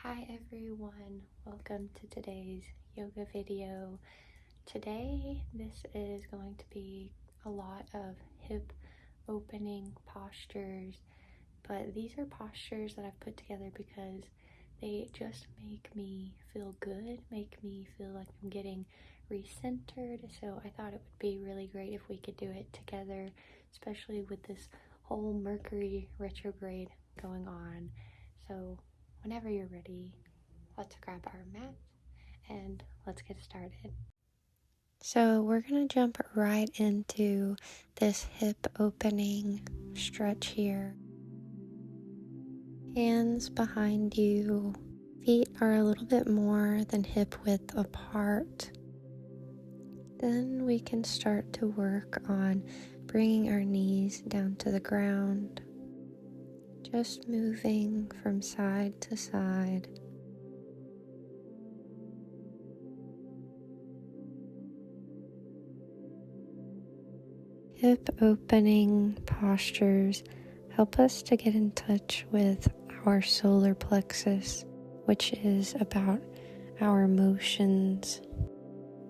Hi everyone, welcome to today's yoga video. Today this is going to be a lot of hip opening postures, but these are postures that I've put together because they just make me feel good, make me feel like I'm getting recentered. So I thought it would be really great if we could do it together, especially with this whole Mercury retrograde going on. So whenever you're ready, let's grab our mat and let's get started. So we're going to jump right into this hip opening stretch here. Hands behind you, feet are a little bit more than hip width apart. Then we can start to work on bringing our knees down to the ground, just moving from side to side. Hip opening postures help us to get in touch with our solar plexus, which is about our emotions.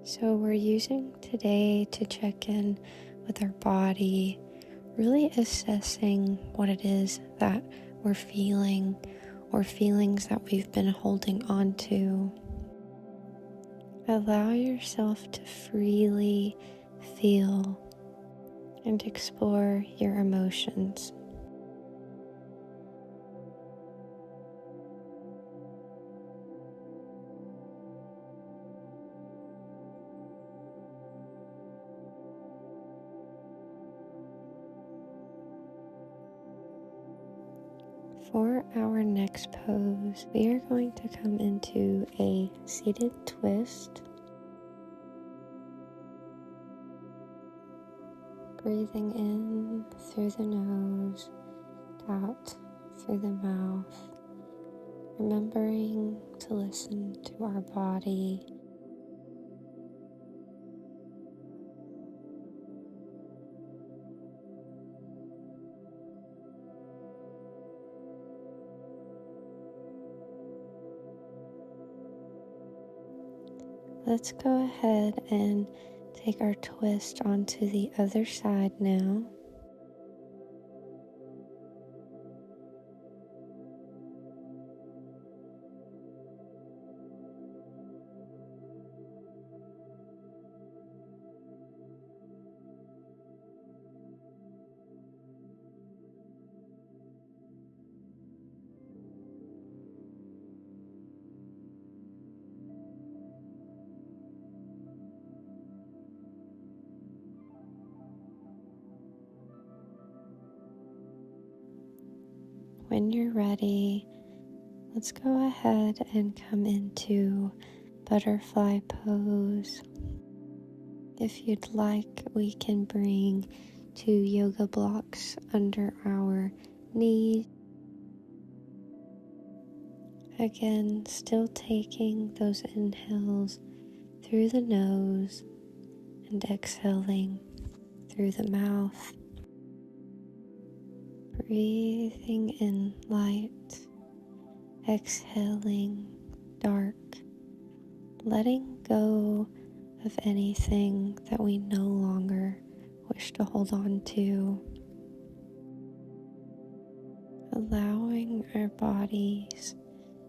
So we're using today to check in with our body, really assessing what it is that we're feeling or feelings that we've been holding on to. Allow yourself to freely feel and explore your emotions. For our next pose, we are going to come into a seated twist. Breathing in through the nose, out through the mouth. Remembering to listen to our body. Let's go ahead and take our twist onto the other side now. When you're ready, let's go ahead and come into butterfly pose. If you'd like, we can bring 2 yoga blocks under our knees. Again, still taking those inhales through the nose and exhaling through the mouth. Breathing in light, exhaling dark, letting go of anything that we no longer wish to hold on to. Allowing our bodies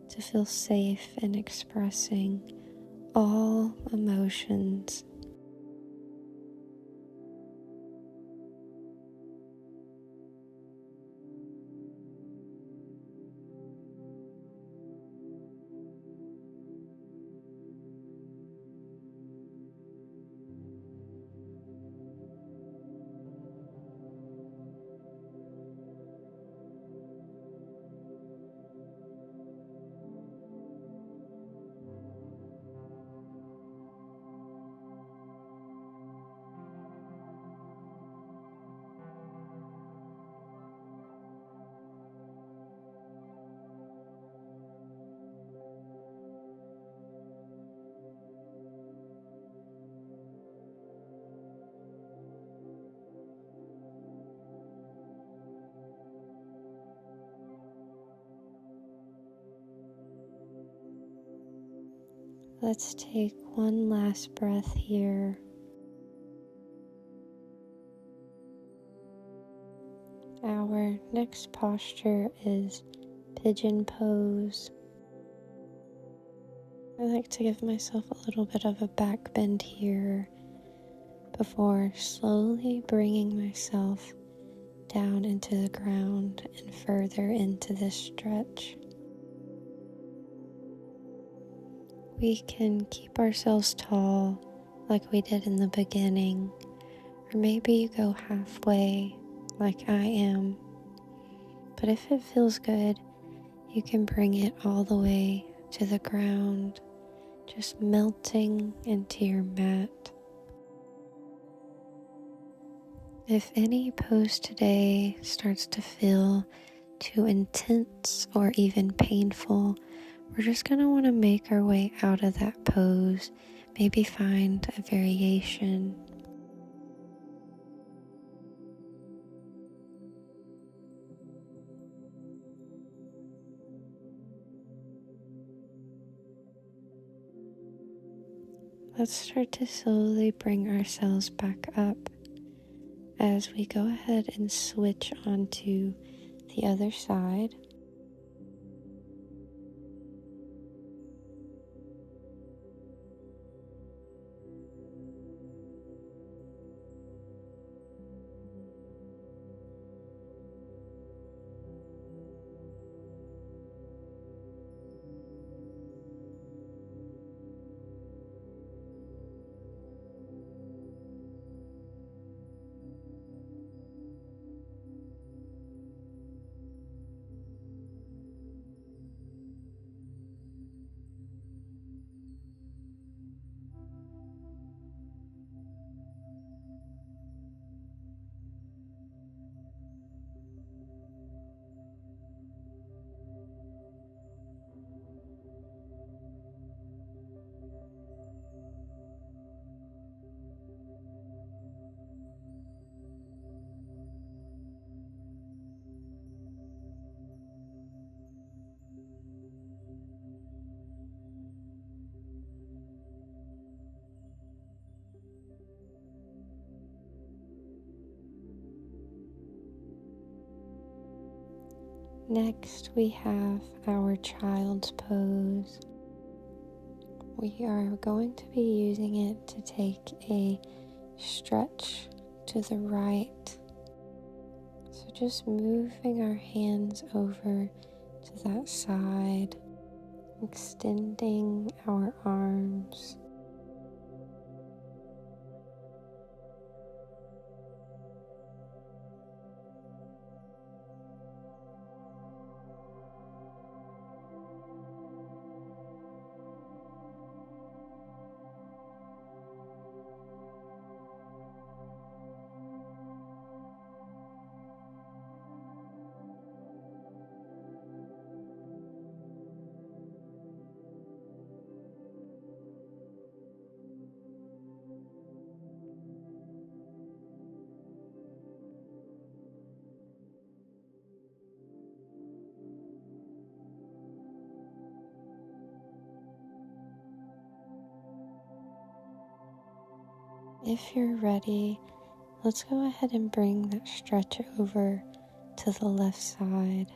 to feel safe in expressing all emotions. Let's take one last breath here. Our next posture is pigeon pose. I like to give myself a little bit of a back bend here before slowly bringing myself down into the ground and further into this stretch. We can keep ourselves tall like we did in the beginning, or maybe you go halfway like I am. But if it feels good, you can bring it all the way to the ground, just melting into your mat. If any pose today starts to feel too intense or even painful, we're just going to want to make our way out of that pose, maybe find a variation. Let's start to slowly bring ourselves back up as we go ahead and switch onto the other side. Next, we have our child's pose. We are going to be using it to take a stretch to the right. So just moving our hands over to that side, extending our arms. If you're ready, let's go ahead and bring that stretch over to the left side.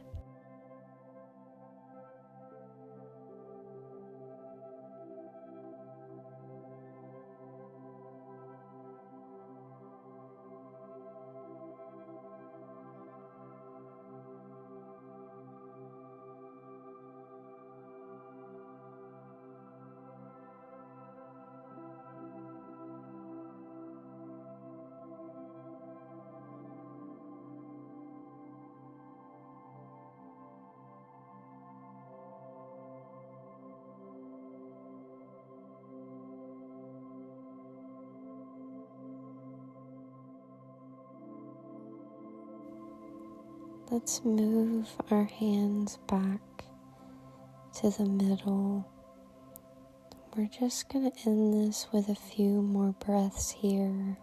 Let's move our hands back to the middle. We're just going to end this with a few more breaths here.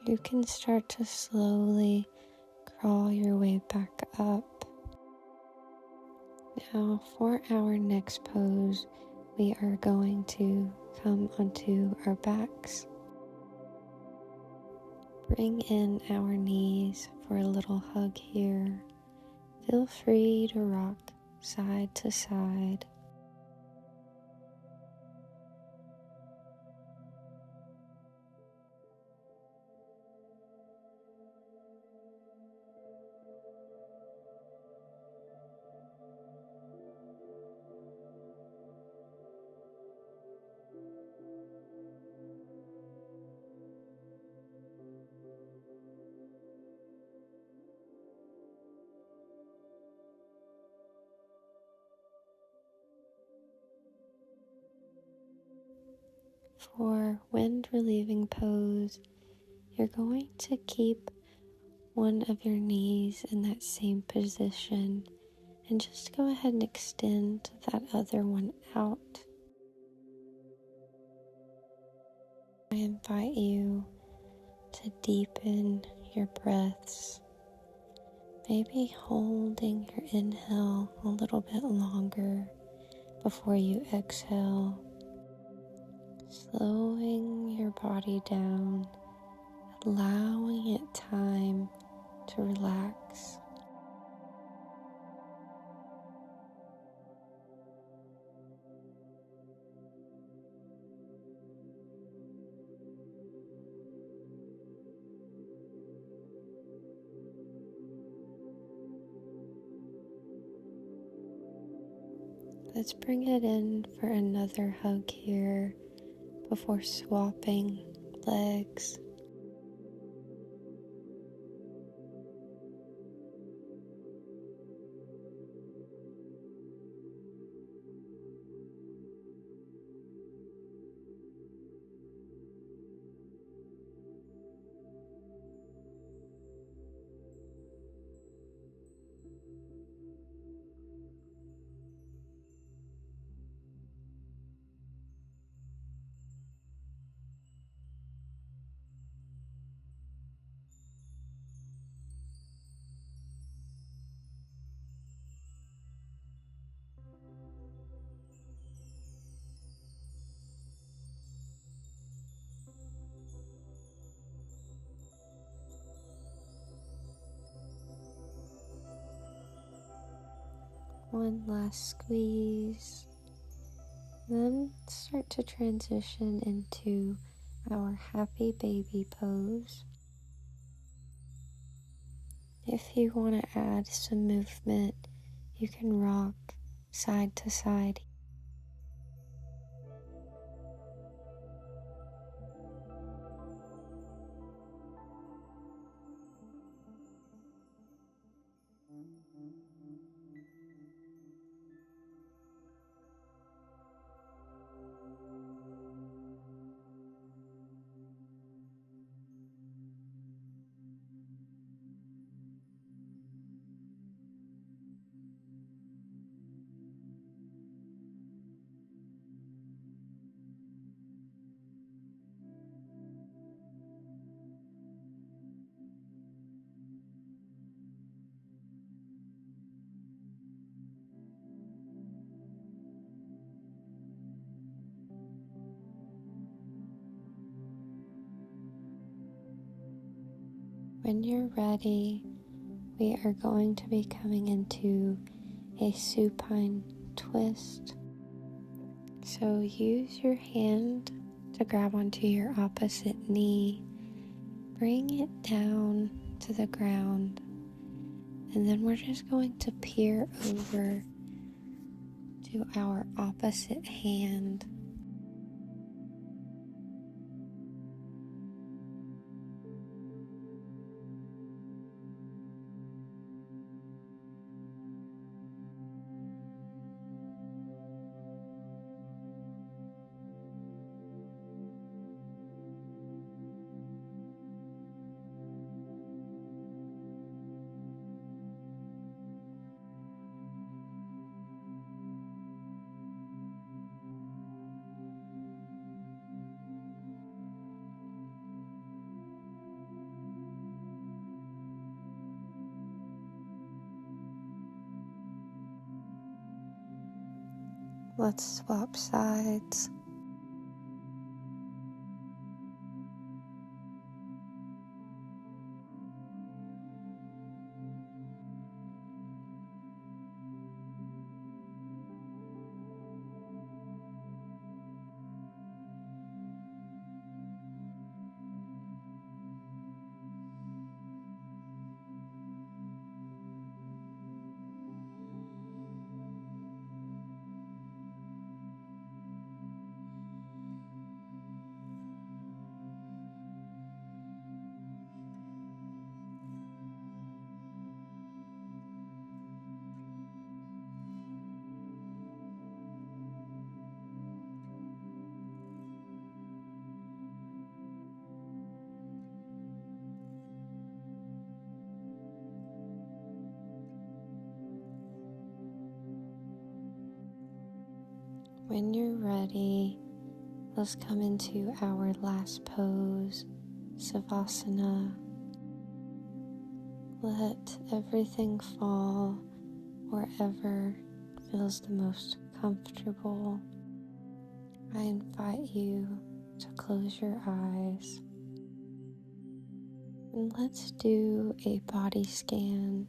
you can start to slowly crawl your way back up. Now, for our next pose, we are going to come onto our backs. Bring in our knees for a little hug here. Feel free to rock side to side. For wind relieving pose, you're going to keep one of your knees in that same position and just go ahead and extend that other one out. I invite you to deepen your breaths, maybe holding your inhale a little bit longer before you exhale, slowing your body down, allowing it time to relax. Let's bring it in for another hug here before swapping legs. One last squeeze. Then start to transition into our happy baby pose. If you want to add some movement, you can rock side to side. When you're ready, we are going to be coming into a supine twist. So use your hand to grab onto your opposite knee, bring it down to the ground, and then we're just going to peer over to our opposite hand. Let's swap sides. When you're ready, let's come into our last pose, Savasana. Let everything fall wherever feels the most comfortable. I invite you to close your eyes and let's do a body scan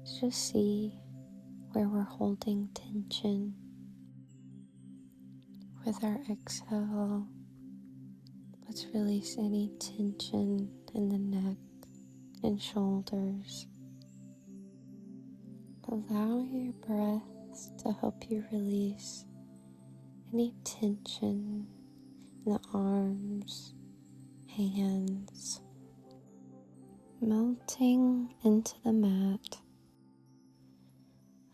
to just see where we're holding tension. With our exhale, let's release any tension in the neck and shoulders. Allow your breath to help you release any tension in the arms, hands, melting into the mat,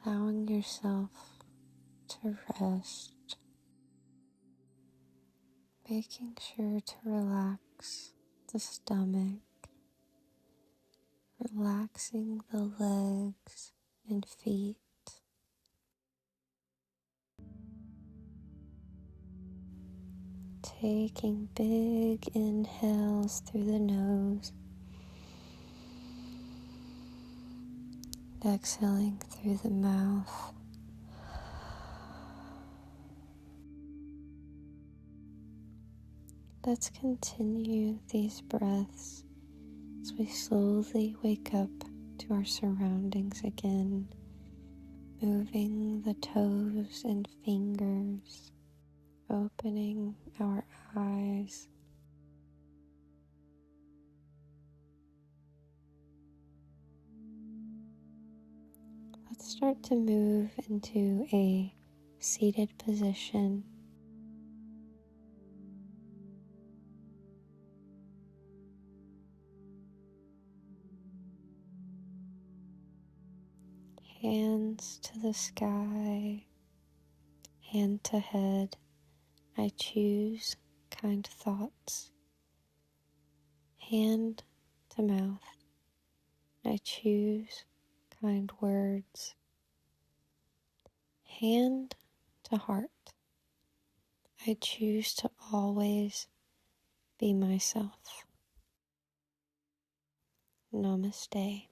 allowing yourself to rest, making sure to relax the stomach, relaxing the legs and feet. Taking big inhales through the nose, exhaling through the mouth. Let's continue these breaths as we slowly wake up to our surroundings again, moving the toes and fingers, opening our eyes. Let's start to move into a seated position. Hands to the sky, hand to head. I choose kind thoughts. Hand to mouth. I choose kind words. Hand to heart. I choose to always be myself. Namaste.